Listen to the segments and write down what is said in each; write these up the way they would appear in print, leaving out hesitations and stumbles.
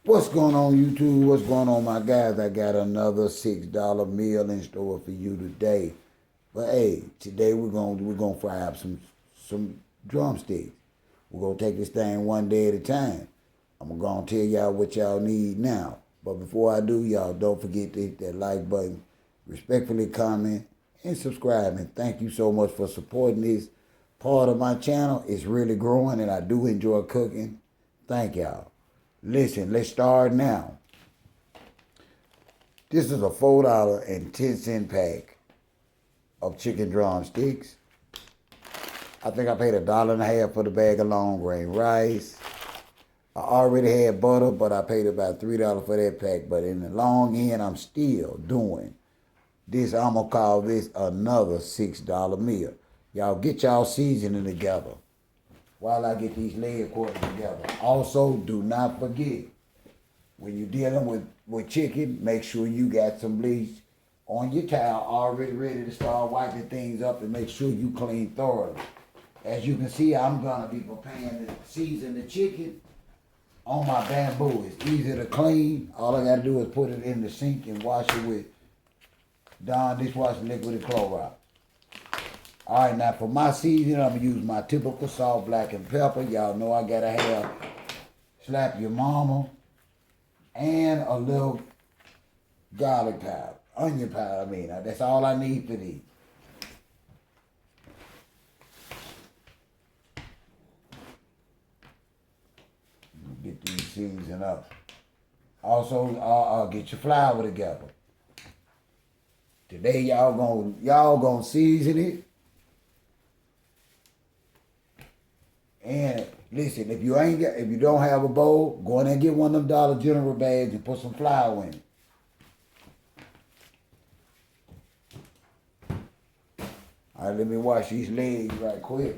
What's going on, YouTube? What's going on, my guys? I got another $6 meal in store for you today. But hey, today we're gonna fry up some drumsticks. We're gonna take this thing one day at a time. I'm gonna tell y'all what y'all need now. But before I do, y'all don't forget to hit that like button, respectfully comment, and subscribe. And thank you so much for supporting this part of my channel. It's really growing, and I do enjoy cooking. Thank y'all. Listen, let's start now. This is a $4.10 pack of chicken drumsticks. I think I paid $1.50 for the bag of long grain rice. I already had butter, but I paid about $3 for that pack. But in the long end, I'm still doing this. I'm gonna call this another $6 meal. Y'all get y'all seasoning together while I get these leg quarters together. Also, do not forget, when you're dealing with chicken, make sure you got some bleach on your towel already ready to start wiping things up, and make sure you clean thoroughly. As you can see, I'm gonna be preparing to season the chicken on my bamboo. It's easy to clean. All I gotta do is put it in the sink and wash it with Dawn dishwashing liquid and Clorox. All right, now for my seasoning, I'm gonna use my typical salt, black, and pepper. Y'all know I gotta have slap your mama and a little garlic powder, onion powder. That's all I need for these. Get these seasoned up. Also, get your flour together. Today, y'all gonna season it. And listen, if you don't have a bowl, go in there and get one of them Dollar General bags and put some flour in it. All right, let me wash these legs right quick.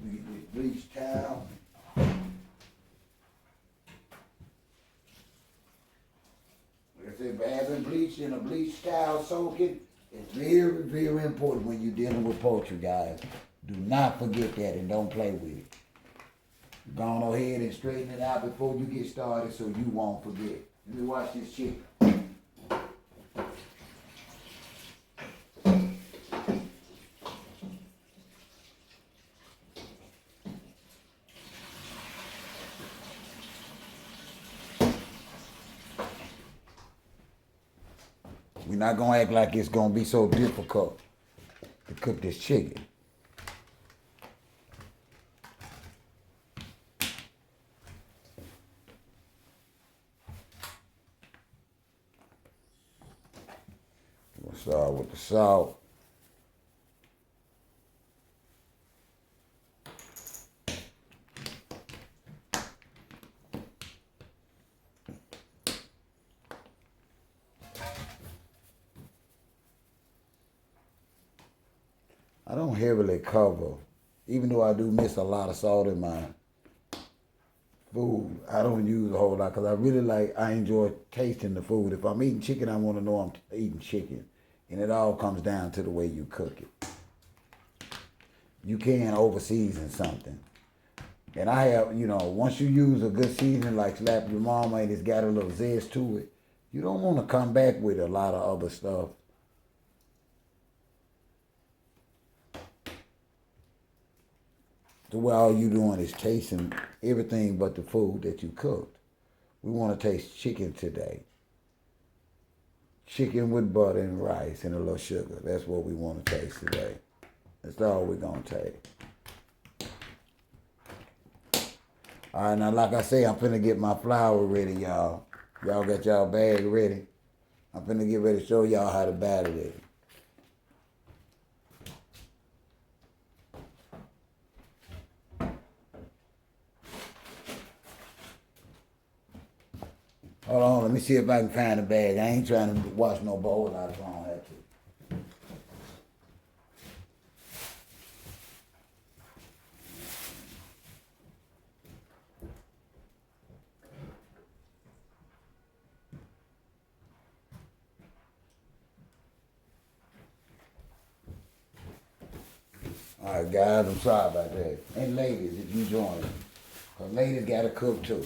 We get this bleach towel. Like I said, having bleach in a bleach towel soaking is very, very important when you're dealing with poultry, guys. Do not forget that and don't play with it. Go on ahead and straighten it out before you get started so you won't forget. Let me wash this chicken. We're not gonna act like it's gonna be so difficult to cook this chicken. We'll start with the salt. I don't heavily cover, even though I do miss a lot of salt in my food. I don't use a whole lot because I enjoy tasting the food. If I'm eating chicken, I want to know I'm eating chicken. And it all comes down to the way you cook it. You can over season something. And I have, once you use a good seasoning like Slap Your Mama and it's got a little zest to it, you don't want to come back with a lot of other stuff. To where all you doing is tasting everything but the food that you cooked. We want to taste chicken today. Chicken with butter and rice and a little sugar. That's what we want to taste today. That's all we're going to taste. All right, now like I say, I'm finna get my flour ready, y'all. Y'all got y'all bag ready? I'm finna get ready to show y'all how to batter it. Hold on, let me see if I can find a bag. I ain't trying to wash no bowl out if I don't have to. All right, guys, I'm sorry about that. And ladies, if you join us. Because ladies got to cook too.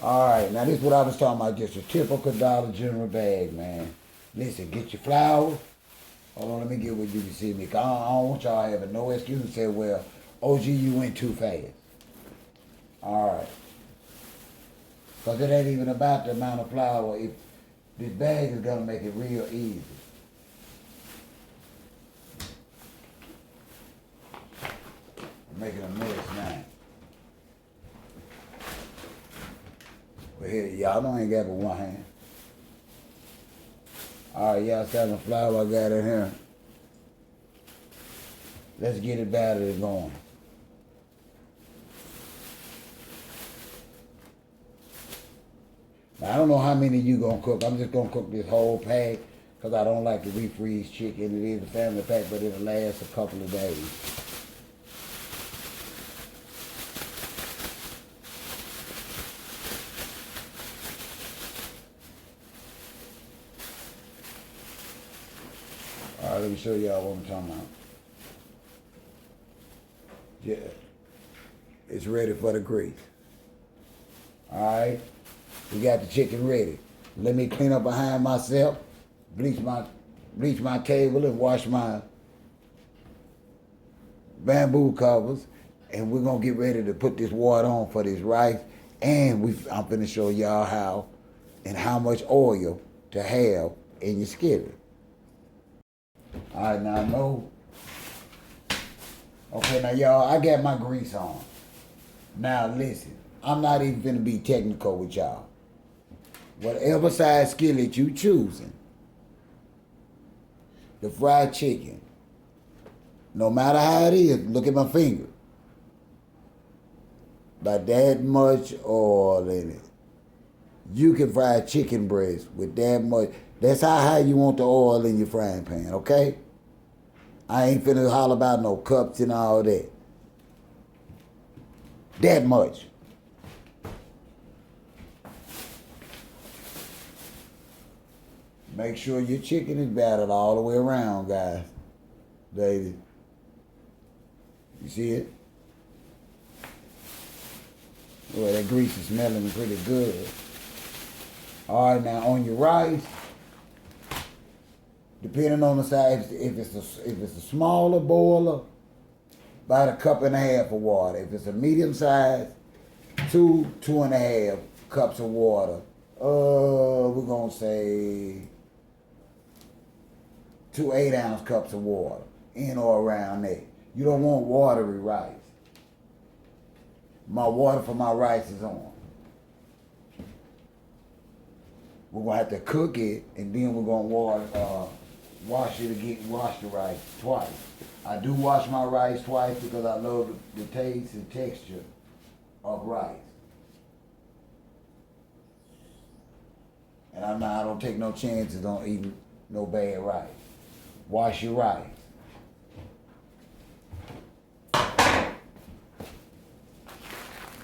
All right, now this is what I was talking about, just a typical Dollar General bag, man. Listen, get your flour. Hold on, let me get what you can see me. 'Cause I don't want y'all having no excuse to say, well, OG, you went too fast. All right. Because it ain't even about the amount of flour. If this bag is going to make it real easy. I'm making a mess now. But here, y'all know I ain't got but one hand. All right, y'all see the flour I got in here. Let's get it battered and going. Now, I don't know how many you gonna cook. I'm just gonna cook this whole pack because I don't like to refreeze chicken. It is a family pack, but it'll last a couple of days. All right, let me show y'all what I'm talking about. Yeah, it's ready for the grease. All right, we got the chicken ready. Let me clean up behind myself, bleach my table, and wash my bamboo covers, and we're gonna get ready to put this water on for this rice. And I'm finna show y'all how and how much oil to have in your skillet. All right, now I know. Okay, now y'all, I got my grease on. Now listen, I'm not even finna be technical with y'all. Whatever size skillet you choosing, the fried chicken, no matter how it is, look at my finger. By that much oil in it. You can fry chicken breast with that much. That's how high you want the oil in your frying pan, okay? I ain't finna holler about no cups and all that. That much. Make sure your chicken is battered all the way around, guys. Ladies. You see it? Well, that grease is smelling pretty good. All right, now on your rice, depending on the size, if it's a smaller boiler, about a cup and a half of water. If it's a medium size, 2.5 cups of water. We're gonna say 2 8-ounce cups of water, in or around there. You don't want watery rice. My water for my rice is on. We're gonna have to cook it, and then we're gonna wash the rice twice. I do wash my rice twice because I love the taste and texture of rice. And I don't take no chances on eating no bad rice. Wash your rice.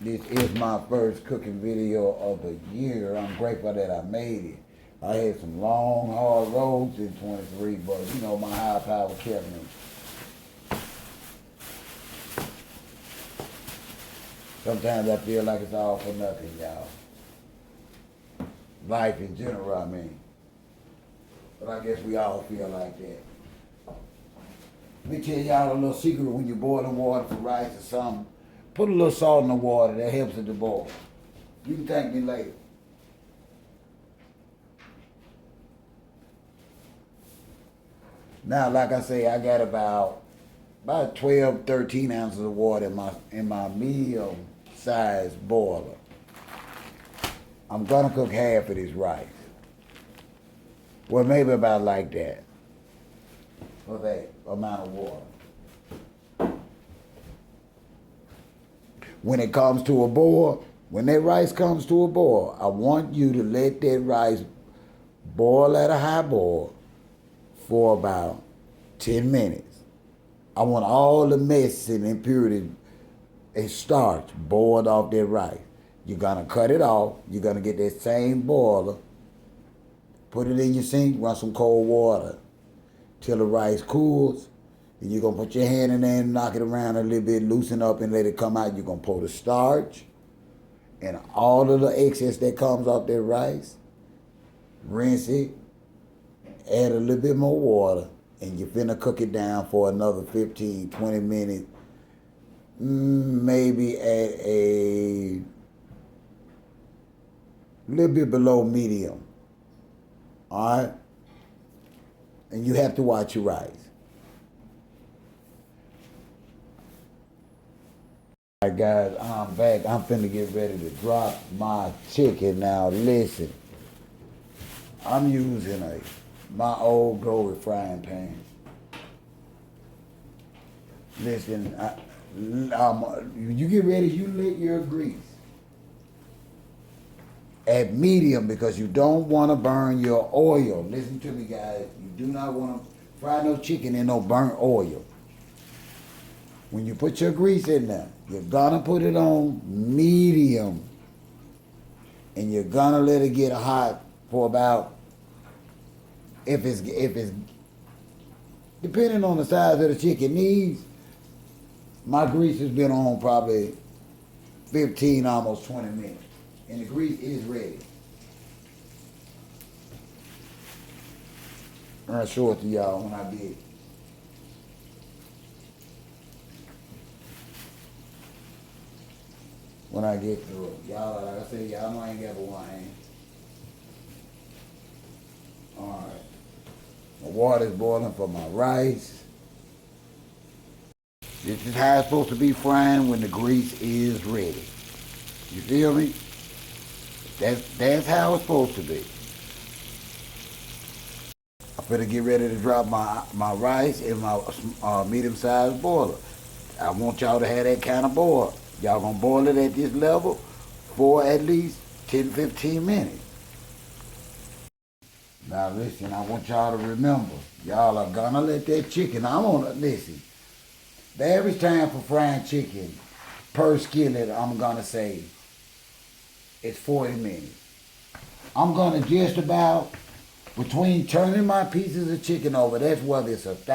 This is my first cooking video of the year. I'm grateful that I made it. I had some long, hard roads in 23, but you know, my higher power kept me. Sometimes I feel like it's all for nothing, y'all. Life in general, I mean. But I guess we all feel like that. Let me tell y'all a little secret when you're boiling water for rice or something. Put a little salt in the water, that helps it to boil. You can thank me later. Now, like I say, I got about 12, 13 ounces of water in my medium size boiler. I'm gonna cook half of this rice. Well, maybe about like that. For that amount of water. When it comes to a boil, when that rice comes to a boil, I want you to let that rice boil at a high boil for about 10 minutes. I want all the mess and impurities and starch boiled off that rice. You're gonna cut it off. You're gonna get that same boiler Put it in your sink, run some cold water till the rice cools. And you're going to put your hand in there and knock it around a little bit, loosen up and let it come out. You're going to pour the starch and all of the excess that comes off that rice. Rinse it, add a little bit more water, and you're finna cook it down for another 15, 20 minutes. Maybe at a little bit below medium. All right? And you have to watch your rice. All right, guys, I'm back. I'm finna get ready to drop my chicken. Now, listen. I'm using my old Glory frying pan. Listen, you get ready, you let your grease at medium because you don't want to burn your oil. Listen to me, guys. You do not want to fry no chicken in no burnt oil. When you put your grease in there, you're gonna put it on medium, and you're gonna let it get hot for about, if it's depending on the size of the chicken needs. My grease has been on probably 15, almost 20 minutes, and the grease is ready. I'll show it to y'all when I get it. When I get through it. Y'all, like I said, y'all know I ain't got but one hand. Alright. My water's boiling for my rice. This is how it's supposed to be frying when the grease is ready. You feel me? That's how it's supposed to be. I'm finna get ready to drop my rice in my medium-sized boiler. I want y'all to have that kind of boil. Y'all gonna boil it at this level for at least 10-15 minutes. Now listen, I want y'all to remember, y'all are gonna let that chicken, listen, the average time for frying chicken per skillet, I'm gonna say, it's 40 minutes. I'm gonna just about, between turning my pieces of chicken over, that's whether it's